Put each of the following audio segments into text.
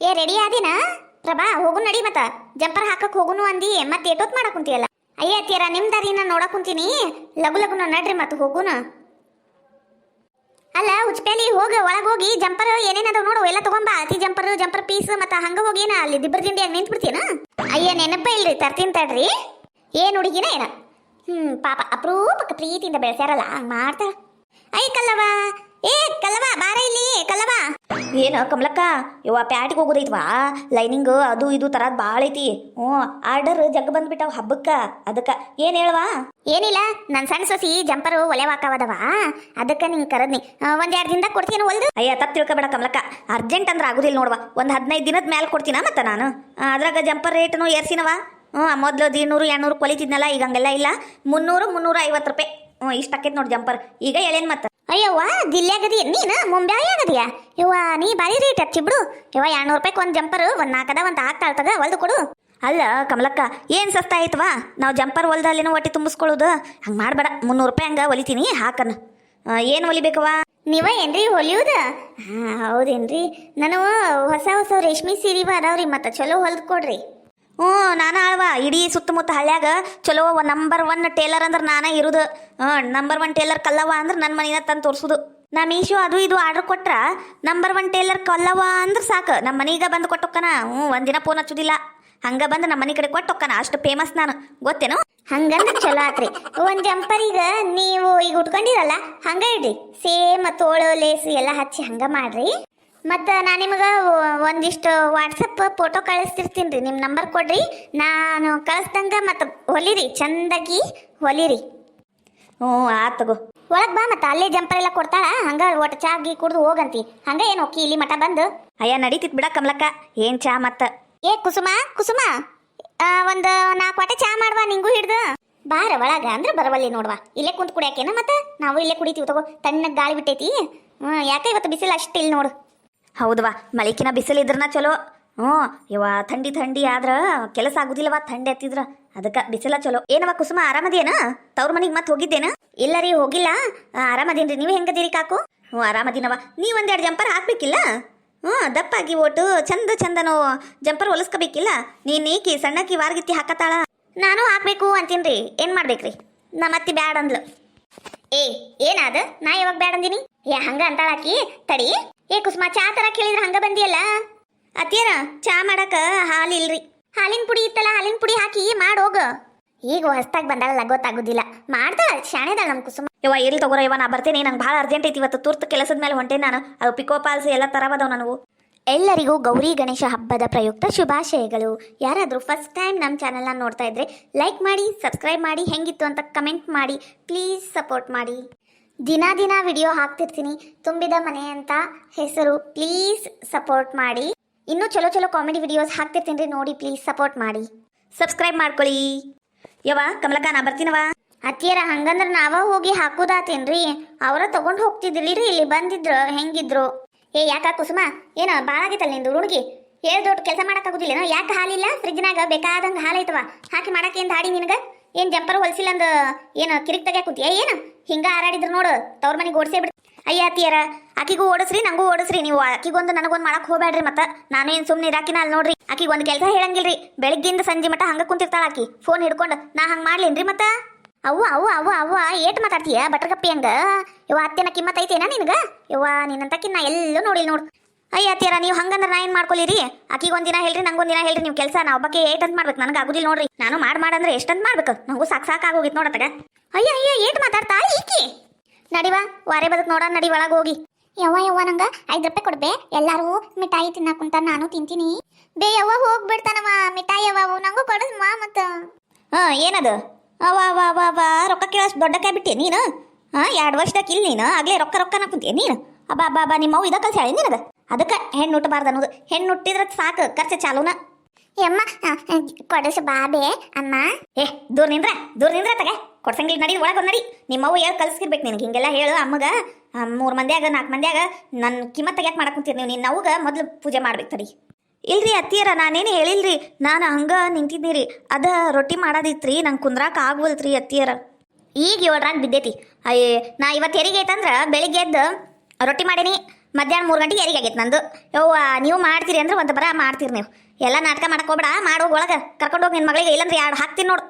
ಏ ರೆಡಿ ಆದಿನ ಪ್ರಭಾ ಹೋಗು ನಡಿ ಮತ್ತ ಜಂಪರ್ ಹಾಕಕ್ ಹೋಗುನು ಅಂದಿ ಮತ್ತೆ ಏಟೋತ್ ಮಾಡಕ್ ಕುಂತಿಯಲ್ಲ. ಅಯ್ಯ ಅತ್ತಿಯರ ನಿಮ್ ದಾರಿನ ನೋಡಕ್ ಕುಂತೀನಿ, ಲಗು ಲಗುನ ನಡ್ರಿ ಮತ್ತ ಹೋಗುನ. ಅಲ್ಲ ಉಚ್ಪೇಲಿ ಹೋಗ ಒಳಗ್ ಹೋಗಿ ಜಂಪರ್ ಏನೇನದ ನೋಡು ಎಲ್ಲ ತಗೊಂಬಾ. ಅತಿ ಜಂಪರ್ ಪೀಸ್ ಮತ್ತ ಹಂಗ ಹೋಗೇನ ಅಲ್ಲಿ ದಿಬ್ಬರ ದಿಂಡಿಯಾಗ ನಿಂತ್ ಬಿಡ್ತೀನ. ಅಯ್ಯ ನೆನಪ ಇಲ್ರಿ ತರ್ತೀನಿ ತಡ್ರಿ. ಏನ್ ಹುಡುಗಿನ ಏನ ಪಾಪ ಅಪರೂಪಕ್ಕೆ ಪ್ರೀತಿಯಿಂದ ಬೆಳೆಸ್ಯಾರಲ್ಲ ಹಂಗ ಮಾಡ್ತಾಳ. ಅಯ್ಯ ಕಲ್ಲವ, ಏ ಕಲ್ಲವ ಬಾರ ಇಲ್ಲಿ ಕಲ್ಲವ. ಏನ ಕಮಲಕ್ಕ ಇವ ಪ್ಯಾಟಿಗೆ ಹೋಗೋದೈತ್ವಾ, ಲೈನಿಂಗ್ ಅದು ಇದು ತರದ್ ಭಾಳ ಐತಿ. ಆರ್ಡರ್ ಜಗ್ ಬಂದ್ಬಿಟ್ಟವ್ ಹಬ್ಬಕ್ಕ, ಅದಕ್ಕ ಏನ್ ಹೇಳವಾ. ಏನಿಲ್ಲ ನನ್ ಸಣ್ಣ ಸೊಸಿ ಜಂಪರ್ ಒಲೆವಾಕವದವ, ಅದಕ್ಕ ನಿಂಗೆ ಕರದ್ನಿ. ಒಂದ್ 2 ದಿನದಾಗ ಕೊಡ್ತೀನಿ ಹೊಲ್ದು. ಅಯ್ಯ ತಪ್ಪು ತಿಳ್ಕೊಬೇಡ ಕಮಲಕ್ಕ, ಅರ್ಜೆಂಟ್ ಅಂದ್ರೆ ಆಗುದಿಲ್ಲ ನೋಡ್ವಾ. ಒಂದ್ 15 ದಿನದ ಮೇಲೆ ಕೊಡ್ತೀನ ಮತ್ತ ನಾನು. ಅದ್ರಾಗ ಜಂಪರ್ ರೇಟ್ನು ಏರ್ಸಿನವ. ಮೊದ್ಲು 100-200 ಕೊಲಿತಿದ್ನಲ್ಲ, ಈಗ ಹಂಗೆಲ್ಲ ಇಲ್ಲ. 300-350 ರೂಪಾಯಿ ಇಷ್ಟಾಕೈತಿ ನೋಡಿ ಜಂಪರ್. ಈಗ ಎಳೇನ್ ಮತ್ತ. ಅಯ್ಯವ್ವ ದಿಲ್ಯಾಗದಿ ನೀನು ಮುಂಬ್ಯಾಗದಿಯಾ ಯವ್ವ, ನೀ ಬಾರಿ ರೇಟ್ ಹಚ್ಚಿಬಿಡು ಯವ್ವ. 200 ರೂಪಾಯಿಗೆ ಒಂದು ಜಂಪರ್, ಒಂದು 4 ಒಂದು ಹಾಕ್ತಾಳ್ತಗ ಹೊಲ್ದು ಕೊಡು. ಅಲ್ಲ ಕಮಲಕ್ಕ ಏನು ಸಸ್ತ ಆಯ್ತವಾ, ನಾವು ಜಂಪರ್ ಹೊಲ್ದಲ್ಲಿನೂ ಹೊಟ್ಟೆ ತುಂಬಿಸ್ಕೊಳ್ಳೋದು. ಹಂಗೆ ಮಾಡಬೇಡ, 300 ರೂಪಾಯಿ ಹಂಗೆ ಹೊಲಿತೀನಿ ಹಾಕನ್. ಏನು ಹೊಲಿಬೇಕವಾ ನೀವ ಏನ್ರಿ ಹೊಲಿಯೋದ? ಹೌದೇನ್ರಿ, ನಾನು ಹೊಸ ರೇಷ್ಮೆ ಸೀರೆವ ಅದಾವ್ರಿ, ಮತ್ತೆ ಚಲೋ ಹೊಲ್ದು ಕೊಡ್ರಿ. ನಾನು ಅಲ್ವಾ ಇಡೀ ಸುತ್ತಮುತ್ತ ಹಳ್ಳ್ಯಾಗ ಚಲೋ ನಂಬರ್ 1 ಟೇಲರ್ ಅಂದ್ರೆ ನಾನೇ ಇರುದು. ನಂಬರ್ 1 ಟೇಲರ್ ಕಲ್ಲವ ಅಂದ್ರೆ ನನ್ನ ಮನೆಯ ತಂದು ತೋರಿಸೋದು. ನಾ ಮೀಶೋ ಅದು ಇದು ಆರ್ಡರ್ ಕೊಟ್ರ ನಂಬರ್ 1 ಟೇಲರ್ ಕಲ್ಲವ ಅಂದ್ರೆ ಸಾಕು, ನಮ್ಮ ಮನೆಗೆ ಬಂದು ಕೊಟ್ಟೊಕ್ಕನ. ಒಂದಿನ ಫೋನ್ ಹಚ್ಚುದಿಲ್ಲ, ಹಂಗ ಬಂದು ನಮ್ಮ ಮನೆ ಕಡೆ ಕೊಟ್ಟೊಕ್ಕನ. ಅಷ್ಟು ಫೇಮಸ್ ನಾನು, ಗೊತ್ತೇನು? ಹಂಗಂದ್ರೆ ಚಲೋ ಆತ್ರಿ. ಒಂದು ಜಂಪರಿಗೆ ನೀವು ಈಗ ಉಟ್ಕೊಂಡಿರಲ್ಲ ಹಂಗ ಇಡ್ರಿ, ಸೇಮ್ ತೋಳು ಲೇಸು ಎಲ್ಲ ಹಚ್ಚಿ ಹಂಗ ಮಾಡ್ರಿ. ಮತ್ತು ನಾನು ನಿಮಗೆ ಒಂದಿಷ್ಟು ವಾಟ್ಸಪ್ ಫೋಟೋ ಕಳಿಸ್ತಿರ್ತೀನಿ ರೀ, ನಿಮ್ಮ ನಂಬರ್ ಕೊಡ್ರಿ, ನಾನು ಕಳಿಸ್ದಂಗೆ ಮತ್ತು ಹೊಲಿರಿ, ಚಂದಾಗಿ ಹೊಲಿರಿ. ಆತು ತಗೋ, ಒಳಗೆ ಬಾ. ಮತ್ತು ಅಲ್ಲೇ ಜಂಪರ್ ಎಲ್ಲ ಕೊಡ್ತಾಳ, ಹಂಗೆ ಒಟ್ಟು ಚಾಗಿ ಕುಡ್ದು ಹೋಗಂತಿ. ಹಂಗೆ ಏನು ಹೋಗಿ ಇಲ್ಲಿ ಮಠ ಬಂದು. ಅಯ್ಯ ನಡೀತಿತ್ ಬಿಡ ಕಮಲಕ್ಕ, ಏನು ಚಾ ಮತ್ತು. ಏ ಕುಸುಮ ಒಂದು 4 ವಾಟೆ ಚಾ ಮಾಡುವ, ನಿಂಗೂ ಹಿಡ್ದು ಬಾರ ಒಳಗ ಅಂದ್ರೆ ಬರವಲ್ಲಿ ನೋಡುವ. ಇಲ್ಲೇ ಕುಂತು ಕುಡಿಯಾಕೇನ, ಮತ್ತೆ ನಾವು ಇಲ್ಲೇ ಕುಡಿತೀವಿ ತಗೋ. ತಣ್ಣಗೆ ಗಾಳಿ ಬಿಟ್ಟೈತಿ. ಯಾಕೆ ಇವತ್ತು ಬಿಸಿಲು ಅಷ್ಟು ಇಲ್ಲಿ ನೋಡು. ಹೌದವಾ, ಮಳಿಕಿನ ಬಿಸಿಲು ಇದ್ರನ ಚಲೋ. ಇವ ಥಂಡಿ ಆದ್ರ ಕೆಲಸ ಆಗುದಿಲ್ಲವ, ಥಂಡಿ ಎತ್ತಿದ್ರ, ಅದಕ್ಕೆ ಬಿಸಿಲ ಚಲೋ. ಏನವ ಕುಸುಮ ಆರಾಮದೇನ? ತವ್ರ ಮನಿಗೆ ಮತ್ತೆ ಹೋಗಿದ್ದೇನ? ಇಲ್ಲ ರೀ ಹೋಗಿಲ್ಲ, ಆರಾಮದೇನ್ರಿ. ನೀವು ಹೆಂಗದೀರಿ ಕಾಕು? ಆರಾಮದಿನವ. ನೀ 1-2 ಜಂಪರ್ ಹಾಕ್ಬೇಕಿಲ್ಲ? ದಪ್ಪಾಗಿ ಓಟು ಚಂದನು ಜಂಪರ್ ಹೊಲಿಸ್ಕೋಬೇಕಿಲ್ಲ. ನೀಕಿ ಸಣ್ಣಕ್ಕಿ ವಾರ್ಗಿತ್ತಿ ಹಾಕತ್ತಾಳ. ನಾನು ಹಾಕ್ಬೇಕು ಅಂತೀನ್ರಿ, ಏನ್ ಮಾಡ್ಬೇಕ್ರಿ? ನಮ್ಮ ಅತ್ತಿ ಬ್ಯಾಡ ಅಂದ್ಲು. ಏನಾದ? ನಾ ಯಾವಾಗ ಬ್ಯಾಡ ಅಂದಿನಿ? ಹಂಗ ಅಂತಾಳಾಕಿ. ತಡಿ. ಕುಸುಮ ಚಾ ತರ ಕೇಳಿದ್ರ ಹಂಗ ಬಂದಿಯಲ್ಲ. ಅತ್ತಿಯರ ಚಾ ಮಾಡಕ ಹಾಲು ಇಲ್ರಿ. ಹಾಲಿನ ಪುಡಿ ಇತ್ತಲ್ಲ, ಹಾಲಿನ ಪುಡಿ ಹಾಕಿ ಮಾಡೋಗ. ಈಗ ಹೊಸ್ತಾಗ ಬಂದಾಳಲ್ಲ, ಗೊತ್ತಾಗುದಿಲ್ಲ. ಮಾಡ್ತಾಳ, ಶಾಣೆದಾಳ ನಮ್ ಕುಸುಮ. ಇರ್ಲಿ ತಗೋರ, ನಾ ಬರ್ತೇನೆ, ನಂಗೆ ಭಾಳ ಅರ್ಜೆಂಟ್ ಐತಿ ಇವತ್ತು. ತುರ್ತು ಕೆಲಸದ ಮೇಲೆ ಹೊಂಟೇನೆ ನಾನು. ಅದು ಪಿಕೋ ಪಾಲ್ಸ್ ಎಲ್ಲ ತರವದವು ನನವು. ಎಲ್ಲರಿಗೂ ಗೌರಿ ಗಣೇಶ ಹಬ್ಬದ ಪ್ರಯುಕ್ತ ಶುಭಾಶಯಗಳು. ಯಾರಾದರೂ ಫಸ್ಟ್ ಟೈಮ್ ನಮ್ಮ ಚಾನಲ್ನ ನೋಡ್ತಾ ಇದ್ರೆ ಲೈಕ್ ಮಾಡಿ, ಸಬ್ಸ್ಕ್ರೈಬ್ ಮಾಡಿ, ಹೆಂಗಿತ್ತು ಅಂತ ಕಮೆಂಟ್ ಮಾಡಿ, ಪ್ಲೀಸ್ ಸಪೋರ್ಟ್ ಮಾಡಿ. ದಿನ ವಿಡಿಯೋ ಹಾಕ್ತಿರ್ತೀನಿ, ತುಂಬಿದ ಮನೆ ಅಂತ ಹೆಸರು. ಪ್ಲೀಸ್ ಸಪೋರ್ಟ್ ಮಾಡಿ. ಇನ್ನೂ ಚಲೋ ಕಾಮಿಡಿ ವಿಡಿಯೋಸ್ ಹಾಕ್ತಿರ್ತೀನಿ ರೀ, ನೋಡಿ ಪ್ಲೀಸ್ ಸಪೋರ್ಟ್ ಮಾಡಿ, ಸಬ್ಸ್ಕ್ರೈಬ್ ಮಾಡ್ಕೊಳ್ಳಿ. ಕಮಲಕ್ಕ ನಾ ಬರ್ತೀನವ. ಅತ್ತಿಯರ ಹಂಗಂದ್ರೆ ನಾವ ಹೋಗಿ ಹಾಕೋದಾತೇನ್ರಿ? ಅವರ ತಗೊಂಡು ಹೋಗ್ತಿದ್ರಿ ರೀ, ಇಲ್ಲಿ ಬಂದಿದ್ರು ಹೆಂಗಿದ್ರು. ಯಾಕ ಕುಸುಮ, ಏನ ಭಾಳ ಆಗೈತಲ್ಲ ನಿಂದು ಹುಡುಗಿ? ದೊಡ್ಡ ಕೆಲಸ ಮಾಡಕ್ಕಾಗುದಿಲ್ಲ? ಯಾಕೆ ಹಾಲಿಲ್ಲ ಫ್ರಿಜ್ನಾಗ? ಬೇಕಾದಂಗೆ ಹಾಲು ಐತವ, ಹಾಕಿ ಮಾಡಕ್ಕೆ ಏನು ದಾಡಿ ನಿನಗ? ಏನು ಜಂಪರ್ ಹೊಲ್ಸಿಲ್ಲ ಅಂದ ಏನು ಕಿರಿಕ್ ತೆಗ್ಯಾಕುಂತೀಯ ಏನು? ಹಿಂಗ ಹಾರಾಡಿದ್ರು ನೋಡು, ತವ್ರ ಮನೆಗೆ ಓಡಿಸೇ ಬಿಡ್. ಅಯ್ಯ ಅತ್ತಿಯರ, ಆಕಿಗೂ ಓಡಿಸ್ರಿ, ನಂಗೂ ಓಡಿಸ್ರಿ. ನೀವು ಆಕಿಗೊಂದು ನನಗೊಂದು ಮಾಡಕ್ ಹೋಗ್ಬೇಡ್ರಿ. ಮತ್ತೆ ನಾನೇನು ಸುಮ್ಮನೆ ಇರಾಕಿನ ಅಲ್ಲಿ ನೋಡ್ರಿ. ಆಕಿಗೆ ಒಂದು ಕೆಲಸ ಹೇಳಂಗಿಲ್ರಿ, ಬೆಳಿಗ್ಗಿಂದ ಸಂಜೆ ಮಟ್ಟ ಹಂಗ ಕುಂತಿರ್ತಾಳ ಆಕಿ ಫೋನ್ ಹಿಡ್ಕೊಂಡು. ನಾ ಹಂಗೆ ಮಾಡ್ಲೇನ್ರಿ? ಮತ್ತ ಅವ್ವ ಏಟ್ ಮಾತಾಡ್ತೀಯ ಬಟ್ರಗಪ್ಪಿ ಹಂಗ? ಅತ್ತೆನ ಕಿಮ್ಮತ್ ಐತೇನ ನಿನಗ? ನಿನ್ನಂತಕಿ ನಾ ಎಲ್ಲೂ ನೋಡಿಲ್ ನೋಡು. ಅಯ್ಯ ಅತ್ತಿಯರ, ನೀವು ಹಂಗಂದ್ರೆ ನಾ ಏನು ಮಾಡ್ಕೊಲಿರಿ? ಆಕಿಗೆ ಒಂದಿನ ಹೇಳ್ರಿ, ನಂಗೊಂದಿನ ಹೇಳ್ರಿ. ನೀವು ಕೆಲಸ ನಾ ಒಬ್ಬಕ್ಕೆ ಏಟಂತ ಮಾಡ್ಬೇಕು, ನನಗೆ ಆಗುದಿಲ್ಲ ನೋಡ್ರಿ. ನಾನು ಮಾಡಂದ್ರೆ ಎಷ್ಟಂತ ಮಾಡ್ಬೇಕು? ನಂಗೂ ಸಾಕಾಗೋಗಿತ್ತು ನೋಡತ್ತಗ. ಅಯ್ಯ ಏಟ್ ಮಾತಾಡ್ತಾ ಈಕಿ? ನಡಿವಾ, ವಾರೇ ಬದಕ್ ನೋಡ, ನಡಿ ಒಳಗೆ ಹೋಗಿ. ಯವ್ವ ನಂಗ 5 ರೂಪಾಯಿ ಕೊಡ್ಬೇ, ಎಲ್ಲಾರು ಮಿಠಾಯಿ ತಿನ್ನಾಕುಂತ ನಾನು ತಿಂತೀನಿ. ಬೇ ಯವ್ವ ಹೋಗ್ಬಿಡ್ತಾನವ ಮಿಠಾಯಿ. ಯವ್ವ ನಂಗೂ ಕೊಡಮ್ಮ ಮತ್ತ. ಏನದು? ಅವ ರೊಕ್ಕ ಕೇಳಷ್ಟು ದೊಡ್ಡಕ್ಕೆ ಬಿಟ್ಟೆ ನೀನು? 2 ವರ್ಷದಾಗ ಇಲ್ಲ ನೀನು, ಆಗ್ಲೇ ರೊಕ್ಕ ಕುಂತೀಯ ನೀನು? ಅಬ್ಬಾ ನಿಮ್ಮವು ಇದ ಕಲ್ಸಿ ಹೇಳಿ ನಿನಗ. ಅದಕ್ಕೆ ಹೆಣ್ಣು ಹುಟ್ಟಬಾರ್ದು ಅನ್ನೋದು. ಹೆಣ್ಣು ಹುಟ್ಟಿದ್ರೆ ಸಾಕು, ಖರ್ಚು ಚಾಲೂನ. ಯಮ್ಮ ಕೊಡಸು ಬಾಬೆ ಅಮ್ಮ. ದೂರ ನಿಂದ್ರ ತಗ, ಕೊಡ್ಸಂಗಿಲ್ಲ. ನಡಿ ಒಳಗೆ ನಡಿ. ನಿಮ್ಮವು ಯಾರು ಕಲ್ಸಿರ್ಬೇಕು ನಿನಗೆ ಹಿಂಗೆಲ್ಲ ಹೇಳು ಅಮ್ಮಗ. 3 ಮಂದಿಯಾಗ 4 ಮಂದಿಯಾಗ ನನ್ನ ಕಿಮ್ಮತ್ ತೆಗ್ಯಾಕೆ ಮಾಡಕ್ ಕುಂತೀರಿ ನೀವು. ನಿನ್ನ ಅವ್ಗ ಮೊದಲು ಪೂಜೆ ಮಾಡ್ಬೇಕು. ತಡಿ. ಇಲ್ರಿ ಅತ್ತಿಯರ, ನಾನೇನು ಹೇಳಿಲ್ರಿ, ನಾನು ಹಂಗ ನಿಂತಿದ್ದೀರಿ. ಅದ ರೊಟ್ಟಿ ಮಾಡೋದಿತ್ರಿ, ನಂಗೆ ಕುಂದ್ರಾಕ ಆಗ್ವಲ್ತ್ರಿ ಅತ್ತಿಯರ. ಈಗ 7 ರಾಗ ಬಿದ್ದೈತಿ. ನಾ ಇವತ್ತು ಹೆರಿಗೆ ಐತಂದ್ರೆ ಬೆಳಿಗ್ಗೆ ಎದ್ದು ರೊಟ್ಟಿ ಮಾಡೀನಿ. ಮಧ್ಯಾಹ್ನ 3 ಗಂಟೆಗೆ ಯಾರಿಗೆ ಆಗೈತೆ ನಂದು. ಯವ್ವ ನೀವು ಮಾಡ್ತೀರಿ ಅಂದ್ರೆ ಒಂದು ಬರ ಮಾಡ್ತೀರಿ ನೀವು. ಎಲ್ಲ ನಾಟಕ ಮಾಡಕ್ ಹೋಗ್ಬೇಡ, ಮಾಡೋಗಿ ಒಳಗೆ ಕರ್ಕೊಂಡೋಗಿ ನಿನ್ನ ಮಗಳಿಗೆ, ಇಲ್ಲಂದ್ರೆ 2 ಹಾಕ್ತೀನಿ ನೋಡು.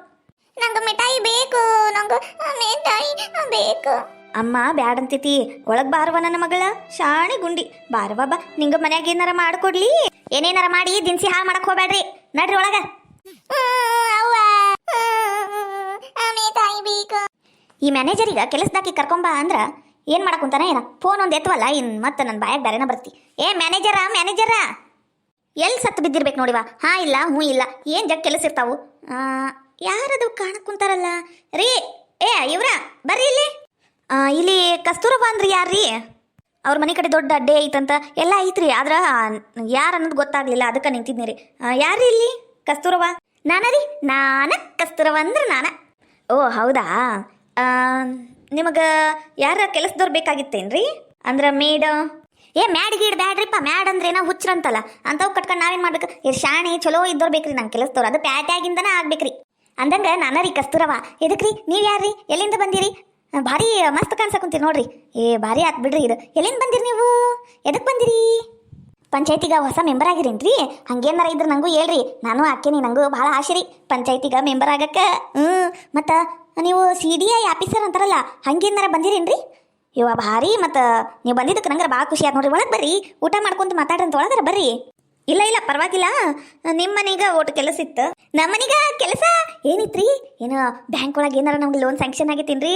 ನಂಗೆ ಮಿಠಾಯಿ ಬೇಕು, ನಂಗೆ ಮಿಠಾಯಿ ಬೇಕು. ಅಮ್ಮ ಬ್ಯಾಡಂತೈತಿ, ಒಳಗೆ ಬಾರವ ನನ್ನ ಮಗಳ ಶಾಣೆ ಗುಂಡಿ. ಬಾರವ ಬಾ, ನಿಂಗೆ ಮನ್ಯಾಗ ಏನಾರ ಮಾಡ್ಕೊಡ್ಲಿ. ಏನೇನಾರ ಮಾಡಿ ದಿನಸಿ ಹಾಳು ಮಾಡಕ್ ಹೋಗ್ಬೇಡ್ರಿ, ನಡ್ರಿ ಒಳಗ. ಈ ಮ್ಯಾನೇಜರಿಗೆ ಕೆಲಸದಾಕಿ ಕರ್ಕೊಂಬ ಅಂದ್ರ ಏನ್ ಮಾಡಕ್ ಕುಂತಾನ ಏನ? ಫೋನ್ ಒಂದು ಎತ್ತವಲ್ಲ, ಇನ್ ಮತ್ತೆ ನನ್ನ ಬಾಯಾಗ ಬೇರೆನ ಬರ್ತಿ. ಮ್ಯಾನೇಜರ ಎಲ್ಲಿ ಸತ್ತು ಬಿದ್ದಿರ್ಬೇಕು ನೋಡಿವಾ. ಹಾ ಇಲ್ಲ, ಹ್ಞೂ ಇಲ್ಲ, ಏನ್ ಜಗ್ ಕೆಲಸ ಇರ್ತಾವು. ಯಾರದು ಕಾಣಕ್ ಕುಂತಾರಲ್ಲ ರೀ? ಇವ್ರ ಬರ್ರಿ ಇಲ್ಲಿ. ಇಲ್ಲಿ ಕಸ್ತೂರಬಾ ಅಂದ್ರಿ ಯಾರ್ರೀ? ಅವ್ರ ಮನೆ ಕಡೆ ದೊಡ್ಡ ಅಡ್ಡೆ ಐತಂತ ಎಲ್ಲ ಐತ್ರಿ, ಆದ್ರ ಯಾರು ಅನ್ನೋದು ಗೊತ್ತಾಗ್ಲಿಲ್ಲ, ಅದಕ್ಕೆ ನಿಂತಿದ್ನಿ ರೀ. ಯಾರ್ರಿ ಇಲ್ಲಿ ಕಸ್ತೂರಬಾ? ನಾನ ಕಸ್ತೂರವ ಅಂದ್ರೆ ನಾನ. ಓ ಹೌದಾ. ನಿಮಗೆ ಯಾರ ಕೆಲಸದವ್ರು ಬೇಕಾಗಿತ್ತೇನ್ರಿ? ಅಂದ್ರ ಮೇಡ್? ಮ್ಯಾಡ್ ಗೀಡ್ ಬ್ಯಾಡ್ರಿಪ್ಪ. ಮ್ಯಾಡ್ ಅಂದ್ರೆ ಏನೋ ಹುಚ್ರಂತಲ್ಲ, ಅಂಥವು ಕಟ್ಕೊಂಡು ನಾವೇನು ಮಾಡ್ಬೇಕು? ಶಾಣೆ ಚಲೋ ಇದ್ದವ್ರು ಬೇಕ್ರಿ ನಂಗೆ ಕೆಲಸದವ್ರು, ಅದು ಪ್ಯಾಟ್ಯಾಗಿಂದನ ಆಗ್ಬೇಕ್ರಿ. ಅಂದಂಗ ನಾನ ರೀ ಕಸ್ತೂರವ. ಎದಕ್ರಿ? ನೀವು ಯಾರ್ರಿ? ಎಲ್ಲಿಂದ ಬಂದಿರಿ? ಭಾರಿ ಮಸ್ತ್ ಕಾಣ್ಸಕುಂತೀರಿ ನೋಡ್ರಿ. ಭಾರಿ ಆತ್ ಬಿಡ್ರಿ ಇದು. ಎಲ್ಲಿಂದ ಬಂದಿರಿ ನೀವು? ಎದಕ್ಕೆ ಬಂದಿರಿ? ಪಂಚಾಯತಿಗ ಹೊಸ ಮೆಂಬರ್ ಆಗಿರೇನ್ರಿ? ಹಂಗೇನಾರ ಇದ್ರೆ ನಂಗೂ ಹೇಳ್ರಿ, ನಾನು ಹಾಕೇನಿ. ನಂಗೂ ಭಾಳ ಆಸೆ ರೀ ಪಂಚಾಯತಿಗ ಮೆಂಬರ್ ಆಗಕ್ಕೆ. ಮತ್ತು ನೀವು CDI ಆಫೀಸರ್ ಅಂತಾರಲ್ಲ, ಹಂಗೇನಾರ ಬಂದಿರೇನ್ರಿ? ಇವ ಭಾರಿ. ಮತ್ತು ನೀವು ಬಂದಿದ್ದಕ್ಕೆ ನಂಗೆ ಭಾಳ ಖುಷಿ ಆಯ್ತು ನೋಡ್ರಿ. ಒಳಗೆ ಬರ್ರಿ, ಊಟ ಮಾಡ್ಕೊಂತ ಮಾತಾಡ್ರಂತ ಒಳಗಾರ ಬರ್ರಿ. ಇಲ್ಲ ಪರವಾಗಿಲ್ಲ, ನಿಮ್ಮ ಮನೆಗೆ ಓಟ್ ಕೆಲಸ ಇತ್ತು. ನಮ್ಮ ಮನೆಗ ಕೆಲಸ ಏನಿತ್ರಿ? ಏನು ಬ್ಯಾಂಕ್ ಒಳಗೆ ಏನಾರ ನಮ್ಗೆ ಲೋನ್ ಸ್ಯಾಂಕ್ಷನ್ ಆಗೈತೇನ್ರಿ?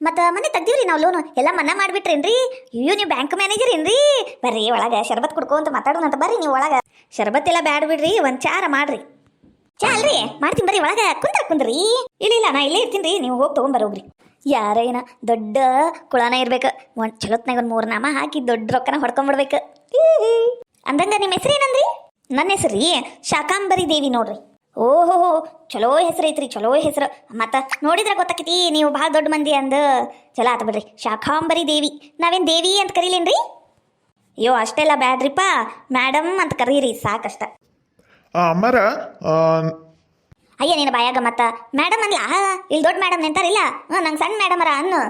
ಮತ್ತು ಮನೆ ತೆಗ್ದೀವ್ರಿ ನಾವು ಲೋನು ಎಲ್ಲ ಮನ್ನಾ ಮಾಡಿಬಿಟ್ರೇನ್ರಿ? ನೀವು ಬ್ಯಾಂಕ್ ಮ್ಯಾನೇಜರ್ ಏನ್ರಿ? ಬರ್ರಿ ಒಳಗೆ ಶರ್ಬತ್ ಕುಡ್ಕೊಂತ ಮಾತಾಡೋಣಂತ ಬರ್ರಿ. ನೀವು ಒಳಗೆ ಶರ್ಬತ್ ಎಲ್ಲ ಬ್ಯಾಡ ಬಿಡ್ರಿ, ಒಂದು ಚಾರ ಮಾಡ್ರಿ. ಚಾ ಅಲ್ರಿ? ಮಾಡ್ತೀನಿ ಬರ್ರಿ, ಒಳಗೆ ಕುಂದ್ರಿ. ಇಲ್ಲ ನಾ ಇಲ್ಲೇ ಇರ್ತೀನಿ ರೀ, ನೀವು ಹೋಗಿ ತೊಗೊಂಬರೋಗ್ರಿ. ಯಾರ ಏನ ದೊಡ್ಡ ಕುಳಾನ ಇರ್ಬೇಕು, ಒಂದು ಚಲೋತ್ನಾಗ ಒಂದು 3 ನಾಮ ಹಾಕಿ ದೊಡ್ಡ ರೊಕ್ಕನ ಹೊಡ್ಕೊಂಡ್ಬಿಡ್ಬೇಕು. ಅಂದಂಗ ನಿಮ್ಮ ಹೆಸರು ಏನಂದ್ರಿ? ನನ್ನ ಹೆಸರು ರೀ ಶಾಕಾಂಬರಿ ದೇವಿ ನೋಡ್ರಿ. ಓಹೋ, ಚಲೋ ಹೆಸರು ಐತ್ರಿ, ಚಲೋ ಹೆಸರು. ಮತ್ತು ನೋಡಿದ್ರೆ ಗೊತ್ತಾಕೈತಿ ನೀವು ಭಾಳ ದೊಡ್ಡ ಮಂದಿ ಅಂದು. ಚಲೋ ಆತ ಬಿಡ್ರಿ, ಶಾಕಾಂಬರಿ ದೇವಿ. ನಾವೇನು ದೇವಿ ಅಂತ ಕರೀಲೇನ್ರಿ? ಅಯ್ಯೋ ಅಷ್ಟೆಲ್ಲ ಬ್ಯಾಡ್ರಿಪ್ಪ, ಮೇಡಮ್ ಅಂತ ಕರೀರಿ ಸಾಕಷ್ಟ. ಅಮ್ಮರ ಅಯ್ಯ ನೀನು ಬಾಯಾಗ ಮತ್ತ ಮೇಡಮ್ ಅನ್ಲ, ಇಲ್ಲಿ ದೊಡ್ಡ ಮೇಡಮ್ ನಿಂತಾರಿಲ್ಲ, ನಂಗೆ ಸಣ್ಣ ಮೇಡಮರ ಅನ್ನು.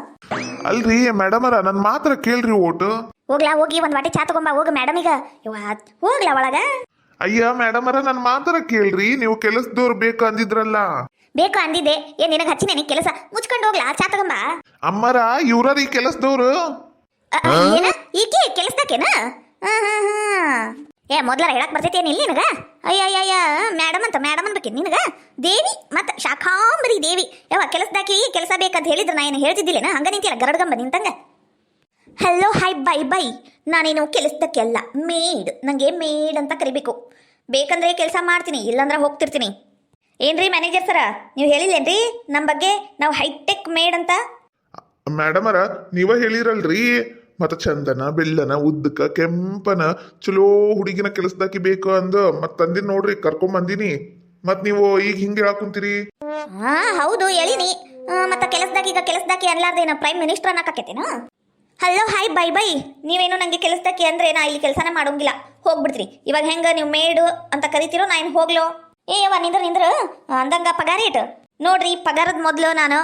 ಅಲ್ರಿ ಮೇಡಮರ, ನನ್ನ ಮಾತ್ರ ಕೇಳ್ರಿ ಓಟು. ಹೋಗ್ಲಾ, ಹೋಗಿ ಒಂದು ವಾಟಿ ಚಾ ತಗೊಂಬ ಹೋಗ ಮೇಡಮ್. ಈಗ ಹೋಗ್ಲಾ ಒಳಗ? ಅಯ್ಯ ಮೇಡಮರ, ನನ್ನ ಮಾತ್ರ ಕೇಳ್ರಿ, ನೀವು ಕೆಲಸದವ್ರು ಬೇಕು ಅಂದಿದ್ರಲ್ಲ. ಬೇಕು ಅಂದಿದ್ದೆ. ಏನ್ ನಿನಗೆ ಹಚ್ಚಿನೇನಿ ಕೆಲಸ? ಮುಚ್ಕೊಂಡು ಹೋಗ್ಲಾ, ಚಾ ತಗೊಂಬ. ಅಮ್ಮರ, ಇವ್ರೀ ಕೆಲಸದವ್ರು. ಏನ ಈಕೆ ಕೆಲಸದಾಕೇನ? ಮೊದ್ಲಾರ ಹೇಳಕ್ ಬರ್ತೈತಿ ಏನಿಲ್ಲ ನಿನಗ? ಅಯ್ಯ ಮೇಡಮ್ ಅನ್ಬೇಕೇನು ನಿನಗ? ದೇವಿ ಮತ್ತು ಶಾಖಾಂಬರಿ ದೇವಿ. ಕೆಲಸದಾಕಿ ಕೆಲಸ ಬೇಕಂತ ಹೇಳಿದ್ರೆ ನಾ ಏನು ಹೇಳ್ತಿದ್ದಿಲ್ಲೇನ? ಹಂಗ ನಿಂತಿಲ್ಲ ಗರಡ್ಗಂಬ ನಿಂತಂಗ. Hello hi bye. ನಾನೇನು ಕೆಲಸದಕ್ಕೆ ಅಲ್ಲ, ಮೇಡ್. ನನಗೆ ಮೇಡ್ ಅಂತ ಕರಿಬೇಕು. ಬೇಕಂದ್ರೆ ಕೆಲಸ ಮಾಡ್ತೀನಿ, ಇಲ್ಲಾಂದ್ರೆ ಹೋಗ್ತಿರ್ತೀನಿ. ಏನ್ರಿ ಮ್ಯಾನೇಜರ್ ಸರ, ನೀವು ಹೇಳಿಲ್ಲೇನ್ರಿ ನಮ್ಮ ಬಗ್ಗೆ? ನಾವು ಹೈಟೆಕ್ ಮೇಡ್ ಅಂತ. ಮೇಡಮರ, ನೀವ ಹೇಳಿರಲ್ರಿ, ಮತ್ತ ಚಂದನ ಬೆಳ್ಳನ ಉದ್ದಕ ಕೆಂಪನ ಚಲೋ ಹುಡುಗಿನ ಕೆಲಸದಾಕಿ ಬೇಕು ಅಂದ ತಂದಿನ್ ನೋಡ್ರಿ, ಕರ್ಕೊಂಬಂದಿನಿ. ಮತ್ ನೀವು ಈಗ ಹಿಂಗೆ ಹೇಳಾಕುಂತೀರಿ? ಹೌದು ಹೇಳಿನಿ. ಮತ್ತ ಕೆಲಸದಾಕಿ ಅನ್ಲಾರ್ದೇನ ಪ್ರೈಮ್ ಮಿನಿಸ್ಟರ್ ಅನ್ನಕತ್ತೇನ? Hello hi bye. ನೀವೇನು ನನಗೆ ಕೆಲಸದಾಕಿ ಅಂದ್ರೆ ನಾ ಇಲ್ಲಿ ಕೆಲಸನೇ ಮಾಡೋಂಗಿಲ್ಲ, ಹೋಗ್ಬಿಡ್ತೀರಿ. ಇವಾಗ ಹೆಂಗ ನೀವು ಮೇಡು ಅಂತ ಕರಿತೀರೋ, ನಾ ಏನು ಹೋಗ್ಲೋ? ನಿಂದ್ರು ಅಂದಂಗ ಪಗಾರ ಏಟು ನೋಡ್ರಿ. ಪಗಾರದ ಮೊದಲು ನಾನು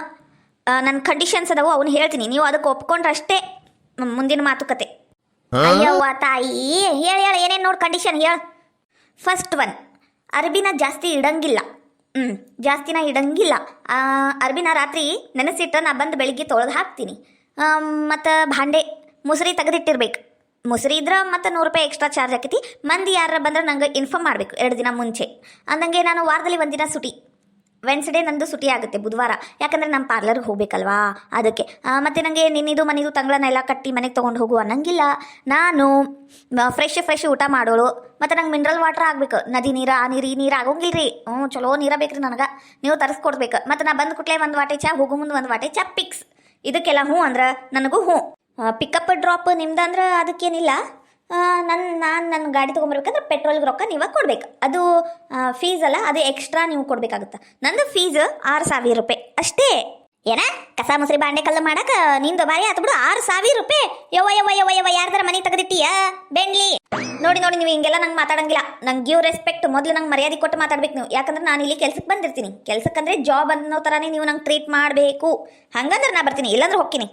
ನನ್ನ ಕಂಡೀಷನ್ಸ್ ಅದಾವು, ಅವ್ನು ಹೇಳ್ತೀನಿ. ನೀವು ಅದಕ್ಕೆ ಒಪ್ಕೊಂಡ್ರೆ ಅಷ್ಟೇ ಮುಂದಿನ ಮಾತುಕತೆ. ಅಯ್ಯವ್ವ ತಾಯಿ, ಹೇಳ ಏನೇನು ನೋಡಿ ಕಂಡೀಷನ್ ಹೇಳ. ಫಸ್ಟ್ 1, ಅರ್ಬಿನ ಜಾಸ್ತಿ ಇಡಂಗಿಲ್ಲ. ಜಾಸ್ತಿನ ಇಡಂಗಿಲ್ಲ. ಅರ್ಬಿನ ರಾತ್ರಿ ನೆನೆಸಿಟ್ಟ ನಾ ಬಂದು ಬೆಳಿಗ್ಗೆ ತೊಳೆದು ಹಾಕ್ತೀನಿ. ಮತ್ತು ಭಾಂಡೆ ಮುಸುರಿ ತೆಗೆದಿಟ್ಟಿರ್ಬೇಕು. ಮುಸುರಿ ಇದ್ರೆ ಮತ್ತು 100 ರೂಪಾಯಿ ಎಕ್ಸ್ಟ್ರಾ ಚಾರ್ಜ್ ಆಕೈತಿ. ಮಂದಿ ಯಾರ ಬಂದ್ರೆ ನಂಗೆ ಇನ್ಫಾರ್ಮ್ ಮಾಡಬೇಕು 2 ದಿನ ಮುಂಚೆ. ಅಂದಂಗೆ ನಾನು ವಾರದಲ್ಲಿ 1 ದಿನ ಸುಟಿ, ವೆನ್ಸ್ಡೇ ನಂದು ಸುಟಿ ಆಗುತ್ತೆ, ಬುಧವಾರ. ಯಾಕಂದರೆ ನಮ್ಮ ಪಾರ್ಲರ್ಗೆ ಹೋಗ್ಬೇಕಲ್ವಾ, ಅದಕ್ಕೆ. ಮತ್ತು ನನಗೆ ನಿನ್ನಿದು ಮನೆದು ತಂಗಳನ್ನೆಲ್ಲ ಕಟ್ಟಿ ಮನೆಗೆ ತೊಗೊಂಡು ಹೋಗು ಅನ್ನಂಗಿಲ್ಲ. ನಾನು ಫ್ರೆಶ್ ಊಟ ಮಾಡೋಳು. ಮತ್ತು ನಂಗೆ ಮಿನರಲ್ ವಾಟರ್ ಆಗಬೇಕು. ನದಿ ನೀರು, ಆ ನೀರು, ಈ ನೀರು ಆಗೋಂಗಿಲ್ಲ ರೀ. ಚಲೋ ನೀರು ಬೇಕ್ರಿ ನನಗೆ, ನೀವು ತರಿಸ್ಕೊಡ್ಬೇಕು. ಮತ್ತು ನಾ ಬಂದು ಕುಟ್ಲೆ 1 ವಾಟೆ ಚಾ, ಹೋಗೋ ಮುಂದೆ 1 ವಾಟೆ ಚಾ ಪಿಕ್ಸ್. ಇದಕ್ಕೆಲ್ಲ ಹ್ಞೂ ಅಂದ್ರೆ ನನಗೂ ಹ್ಞೂ. ಪಿಕಪ್ ಡ್ರಾಪ್ ನಿಮ್ದಂದ್ರೆ ಅದಕ್ಕೇನಿಲ್ಲ. ನನ್ನ ಗಾಡಿ ತೊಗೊಂಬರ್ಬೇಕಂದ್ರೆ ಪೆಟ್ರೋಲ್ಗೆ ರೊಕ್ಕ ನೀವಾಗ ಕೊಡ್ಬೇಕು. ಅದು ಫೀಸ್ ಅಲ್ಲ, ಅದು ಎಕ್ಸ್ಟ್ರಾ ನೀವು ಕೊಡ್ಬೇಕಾಗುತ್ತೆ. ನಂದು ಫೀಸ್ 6,000 ರೂಪಾಯಿ ಅಷ್ಟೇ. ಏನ ಕಸ ಮುಸ್ರಿ ಬಾಂಡೆ ಕಲ್ಲು ಮಾಡಕ್ಕೆ ನಿಂದು ಬಾರಿ ಆತು ಬಿಡು. 6,000 ರೂಪಾಯಿ? ಯವ್ವ ಯಾರ್ದಾರ ಮನೆ ತೆಗೆದಿಟ್ಟಿಯ ಬೆಂಡ್ಲಿ? ನೋಡಿ ನೀವು ಹಿಂಗೆಲ್ಲ ನಂಗೆ ಮಾತಾಡಂಗಿಲ್ಲ. ನಂಗೆ ಗಿವ್ ರೆಸ್ಪೆಕ್ಟ್. ಮೊದಲು ನಂಗೆ ಮರ್ಯಾದೆ ಕೊಟ್ಟು ಮಾತಾಡ್ಬೇಕು ನೀವು. ಯಾಕಂದ್ರೆ ನಾನು ಇಲ್ಲಿ ಕೆಲ್ಸಕ್ಕೆ ಬಂದಿರ್ತೀನಿ. ಕೆಲ್ಸಕ್ಕಂದ್ರೆ ಜಾಬ್ ಅನ್ನೋ ಥರನೇ ನೀವು ನಂಗೆ ಟ್ರೀಟ್ ಮಾಡಬೇಕು. ಹಂಗಂದ್ರೆ ನಾ ಬರ್ತೀನಿ, ಇಲ್ಲಾಂದ್ರೆ ಹೋಗ್ತೀನಿ.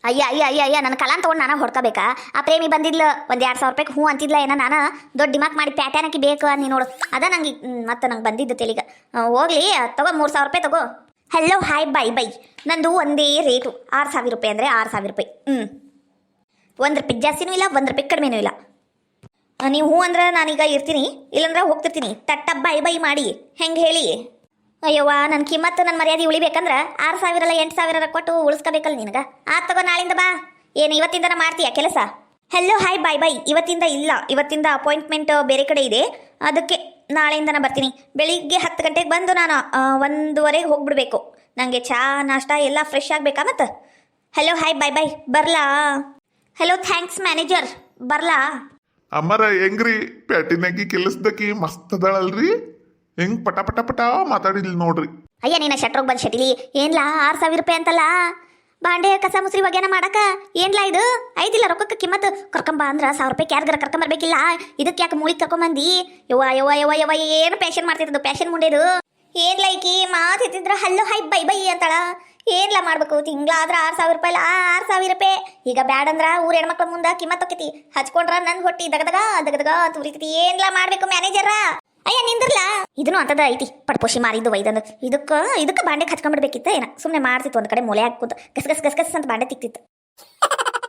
ಅಯ್ಯ ಅಯ್ಯ ಅಯ್ಯ ಅಯ್ಯ ನನ್ನ ಕಲಾನ್ ತೊಗೊಂಡು ನಾನು ಹೊಡ್ಕೋಬೇಕಾ? ಆ ಪ್ರೇಮಿ ಬಂದಿದ್ಲು ಒಂದು 2,000 ರೂಪಾಯಿಗೆ ಹ್ಞೂ ಅಂತಿದ್ಲ ಏನೋ, ನಾನು ದೊಡ್ಡ ಡಿಮಾಕ್ ಮಾಡಿ ಪ್ಯಾಟ್ಯಾನಕ್ಕೆ ಬೇಕು ನೀ ನೋಡು. ಅದ ನಂಗೆ ಮತ್ತೆ ನಂಗೆ ಬಂದಿದ್ದು ತೆಲಿಗೆ. ಹೋಗ್ಲಿ ತಗೋ 3,000 ರೂಪಾಯಿ ತಗೋ. Hello hi bye bye. ನಂದು ಒಂದೇ ರೇಟು 6,000 ರೂಪಾಯಿ ಅಂದರೆ 6,000 ರೂಪಾಯಿ. 1 ರೂಪಾಯಿ ಜಾಸ್ತಿನೂ ಇಲ್ಲ, 1 ರೂಪಾಯಿ ಕಡಿಮೆನೂ ಇಲ್ಲ. ನೀವು ಹ್ಞೂ ಅಂದ್ರೆ ನಾನೀಗ ಇರ್ತೀನಿ, ಇಲ್ಲಂದ್ರೆ ಹೋಗ್ತಿರ್ತೀನಿ. ತಟ್ಟ ಬೈ ಬೈ ಮಾಡಿ ಹೆಂಗೆ ಹೇಳಿ? ಅಯ್ಯವ್ವ ನನ್ನ ಕಿಮ್ಮತ್ತು ನನ್ನ ಮರ್ಯಾದೆ ಉಳಿಬೇಕಂದ್ರೆ 6,000 ಅಲ್ಲ 8,000 ಕೊಟ್ಟು ಉಳಿಸ್ಕೋಬೇಕಲ್ಲ ನಿನಗೆ. ತಗೋ ನಾಳಿಂದ ಬಾ. ಏನು ಇವತ್ತಿಂದನ ಮಾಡ್ತೀಯ ಕೆಲಸ? ಹಲೋ ಹಾಯ್ ಬಾಯ್ ಬಾಯ್. ಇವತ್ತಿಂದ ಇಲ್ಲ, ಇವತ್ತಿಂದ ಅಪಾಯಿಂಟ್ಮೆಂಟ್ ಬೇರೆ ಕಡೆ ಇದೆ, ಅದಕ್ಕೆ ನಾಳೆಯಿಂದನ ಬರ್ತೀನಿ. ಬೆಳಿಗ್ಗೆ 10 ಗಂಟೆಗೆ ಬಂದು ನಾನು 1:15 ಹೋಗ್ಬಿಡ್ಬೇಕು. ನನಗೆ ಚಾ ನಾಷ್ಟ ಎಲ್ಲ ಫ್ರೆಶ್ ಆಗಬೇಕಾ ಮತ್ತೆ? ಹಲೋ ಹಾಯ್ ಬಾಯ್ ಬಾಯ್. ಬರ್ಲಾ? Hello thanks manager. ಬರ್ಲಾ? ಅಮ್ಮರ ಹೆಂಗ್ರಿ ಪ್ಯಾಟಿನಾಗಿ ಕೆಲಸದಾಕಿ ಮಸ್ತ್ ಅದಾಳಲ್ರಿ, ಹೆಂಗ್ ಪಟ ಪಟ ಪಟ ಮಾತಾಡಿದ್ಲಿ ನೋಡ್ರಿ. ಅಯ್ಯ ನೀನ ಶೆಟ್ರೋಗ್ ಬಂದು ಶೆಟಿಲಿ ಏನ್ಲಾ 6,000 ರೂಪಾಯಿ ಅಂತಲ್ಲ? ಬಾಂಡೆ ಕಸ ಮುಸ್ರಿ ಒಗ್ಯಾನ ಮಾಡಕ ಏನ್ಲಾ ಇದು? ಐದಿಲ್ಲ ರೊಕ್ಕಕ್ಕೆ ಕಿಮ್ಮತ್ತು. ಕರ್ಕೊಂಬ ಅಂದ್ರೆ 1,000 ರೂಪಾಯಿ ಯಾರಿಗಾರ ಕರ್ಕೊಂಬರ್ಬೇಕಿಲ್ಲ? ಇದಕ್ಕೆ ಯಾಕೆ ಮೂಳಿಗೆ ಕರ್ಕೊಂಬಂದಿ? ಯವ್ವ ಯವ್ವ ಯವ್ವ ಯವ್ವ ಏನು ಪ್ಯಾಷನ್ ಮಾಡ್ತಿರೋದು, ಪ್ಯಾಷನ್ ಮುಂಡೆದು ಏನ್ ಲೈಕಿ ಮಾತಿದ್ರ ಹಲ್ಲು ಹೈ ಬೈ ಬೈ ಅಂತಾಳ. ಏನ್ಲ ಮಾಡ್ಬೇಕು? ತಿಂಗಳಾದ್ರ 6,000 ರೂಪಾಯಿ. 6,000 ರೂಪಾಯಿ ಈಗ ಬ್ಯಾಡ್ ಅಂದ್ರ ಊರ್ ಹೆಣ್ಮಕ್ಳ ಮುಂದೆ ಕಿಮ್ಮತ್ ಹೋಕೈತಿ. ಹಚ್ಕೊಂಡ್ರ ನನ್ ಹೊಟ್ಟಿ ದಗದಗ ದಗದಗ ಅಂತ ಉರಿತೈತಿ. ಏನ್ಲ ಮಾಡ್ಬೇಕು ಮ್ಯಾನೇಜರ? ಅಯ್ಯ ನಿಂದ್ರಲ್ಲ, ಇದನ್ನು ಅಂತದ ಐತಿ ಪಡ್ಪೋಶಿ ಮಾರಿದ್ದು ವೈದಂದು. ಇದಕ್ಕೆ ಬಾಂಡೆ ಹಚ್ಕೊಂಡ್ಬಿಡ್ಬೇಕಿತ್ತ ಏನ? ಸುಮ್ಮನೆ ಮಾಡ್ತಿತ್ತು ಒಂದ್ ಕಡೆ ಮೂಲೆ ಹಾಕುತ್ತ ಗಸ್ ಗಸ್ ಗಸ್ ಗಸ್ ಅಂತ ಬಾಂಡೆ ತಿಕ್ತಿತ್ತು.